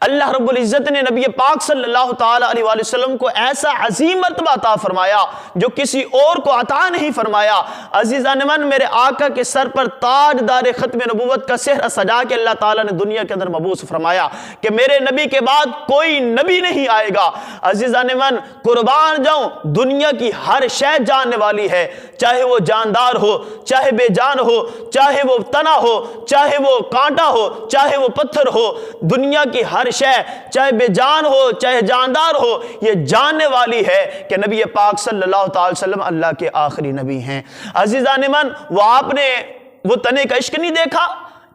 اللہ رب العزت نے نبی پاک صلی اللہ تعالی علیہ وآلہ وسلم کو ایسا عظیم مرتبہ عطا فرمایا جو کسی اور کو عطا نہیں فرمایا۔ عزیزان من، میرے آقا کے سر پر تاج دار ختم نبوت کا سہرہ سجا کے اللہ تعالیٰ نے دنیا کے اندر مبعوث فرمایا کہ میرے نبی کے بعد کوئی نبی نہیں آئے گا۔ عزیزان من، قربان جاؤں، دنیا کی ہر شے جاننے والی ہے، چاہے وہ جاندار ہو، چاہے بے جان ہو، چاہے وہ تنا ہو، چاہے وہ کانٹا ہو، چاہے وہ پتھر ہو، دنیا کی ہر شے چاہے بے جان ہو چاہے جاندار ہو، یہ جاننے والی ہے کہ نبی پاک صلی اللہ تعالی وسلم اللہ کے آخری نبی ہیں۔ عزیزان من، وہ آپ نے وہ تنے کا عشق نہیں دیکھا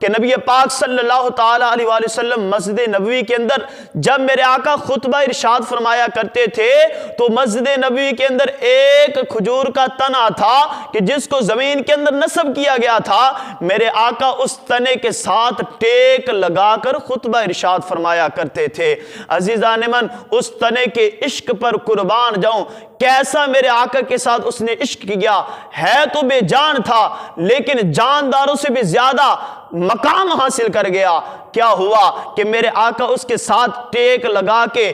کہ نبی پاک صلی اللہ تعالی علیہ وآلہ وسلم مسجد نبوی کے اندر جب میرے آقا خطبہ ارشاد فرمایا کرتے تھے تو مسجد نبوی کے اندر ایک کھجور کا تنا تھا کہ جس کو زمین کے اندر نصب کیا گیا تھا، میرے آقا اس تنے کے ساتھ ٹیک لگا کر خطبہ ارشاد فرمایا کرتے تھے۔ عزیزان من، اس تنے کے عشق پر قربان جاؤں، کیسا میرے آقا کے ساتھ اس نے عشق کیا، ہے تو بے جان تھا لیکن جانداروں سے بھی زیادہ مقام حاصل کر گیا۔ کیا ہوا کہ میرے آقا اس کے ساتھ ٹیک لگا کے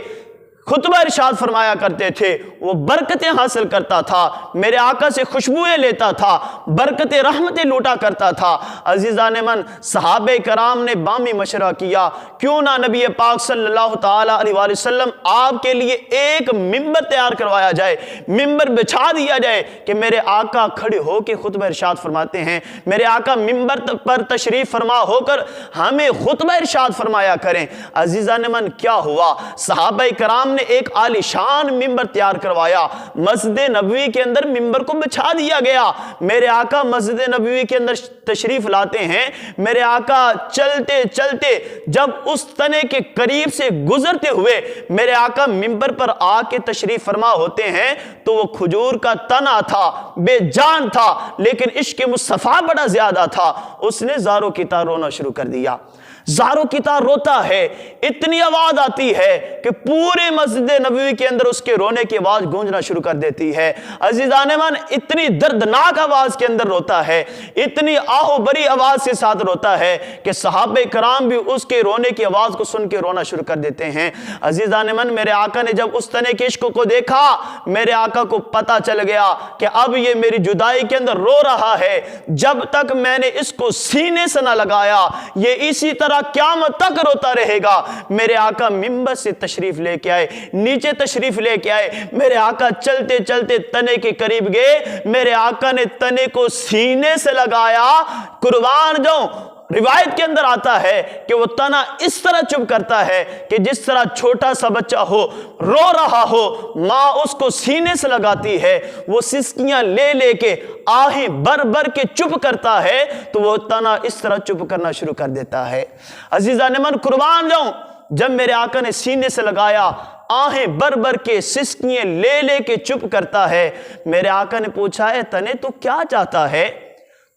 خطبہ ارشاد فرمایا کرتے تھے، وہ برکتیں حاصل کرتا تھا، میرے آقا سے خوشبوئیں لیتا تھا، برکتیں رحمتیں لوٹا کرتا تھا۔ عزیزان من، صحابہ کرام نے بامی مشورہ کیا، کیوں نہ نبی پاک صلی اللہ تعالی علیہ وآلہ وسلم آپ کے لیے ایک ممبر تیار کروایا جائے، ممبر بچھا دیا جائے کہ میرے آقا کھڑے ہو کے خطبہ ارشاد فرماتے ہیں، میرے آقا ممبر پر تشریف فرما ہو کر ہمیں خطبہ ارشاد فرمایا کریں۔ عزیزان من، کیا ہوا؟ صحابہ کرام نے ایک عالی شان ممبر تیار کروایا، مسجد نبوی کے اندر ممبر کو بچھا دیا گیا۔ میرے آقا مسجد نبوی کے اندر تشریف لاتے ہیں، میرے آقا چلتے چلتے جب اس تنے کے قریب سے گزرتے ہوئے میرے آقا ممبر پر آ کے تشریف فرما ہوتے ہیں تو وہ کھجور کا تنا تھا، بے جان تھا، لیکن عشق مصطفیٰ بڑا زیادہ تھا۔ اس نے زاروں کی طرح رونا شروع کر دیا، زاروں کی طرح روتا ہے، اتنی آواز آتی ہے کہ پورے مسجد نبوی کے اندر اس کے رونے کی آواز گونجنا شروع کر دیتی ہے۔ عزیزان من، اتنی دردناک آواز کے اندر روتا ہے، اتنی آہو بری آواز کے ساتھ روتا ہے کہ صحابہ کرام بھی اس کے رونے کی آواز کو سن کے رونا شروع کر دیتے ہیں۔ عزیزان من، میرے آقا نے جب اس تنے کے عشق کو دیکھا، میرے آقا کو پتا چل گیا کہ اب یہ میری جدائی کے اندر رو رہا ہے، جب تک میں نے اس کو سینے سے نہ لگایا یہ اسی طرح قیامت تک روتا رہے گا۔ میرے آقا ممبر سے تشریف لے کے آئے، نیچے تشریف لے کے آئے، میرے آقا چلتے چلتے تنے کے قریب گئے، میرے آقا نے تنے کو سینے سے لگایا۔ قربان جاؤں، روایت کے اندر آتا ہے کہ وہ تنا اس طرح چپ کرتا ہے کہ جس طرح چھوٹا سا بچہ ہو، رو رہا ہو، ماں اس کو سینے سے لگاتی ہے، وہ سسکیاں لے لے کے آہیں بر بر کے چپ کرتا ہے تو وہ تنا اس طرح چپ کرنا شروع کر دیتا ہے۔ عزیزان من، قربان جاؤں، جب میرے آقا نے سینے سے لگایا، آہیں بر بر کے سسکیاں لے لے کے چپ کرتا ہے، میرے آقا نے پوچھا، اے تنے تو کیا چاہتا ہے؟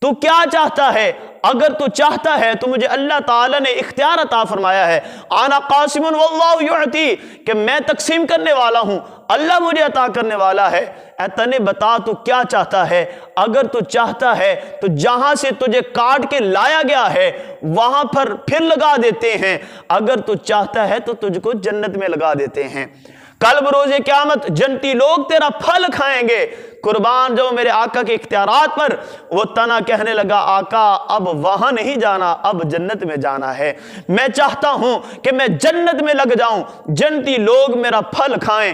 تو کیا چاہتا ہے؟ اگر تو چاہتا ہے تو مجھے اللہ تعالیٰ نے اختیار عطا فرمایا ہے، انا قاسم واللہ یعطی، کہ میں تقسیم کرنے والا ہوں، اللہ مجھے عطا کرنے والا ہے۔ اے تنے بتا تو کیا چاہتا ہے؟ اگر تو چاہتا ہے تو جہاں سے تجھے کاٹ کے لایا گیا ہے وہاں پر پھر لگا دیتے ہیں، اگر تو چاہتا ہے تو تجھ کو جنت میں لگا دیتے ہیں، کل بروز قیامت جنتی لوگ تیرا پھل کھائیں گے۔ قربان جو میرے آقا کے اختیارات پر وہ تنا کہنے لگا، آقا اب وہاں نہیں جانا، اب جنت میں جانا ہے، میں چاہتا ہوں کہ میں جنت میں لگ جاؤں، جنتی لوگ میرا پھل کھائیں،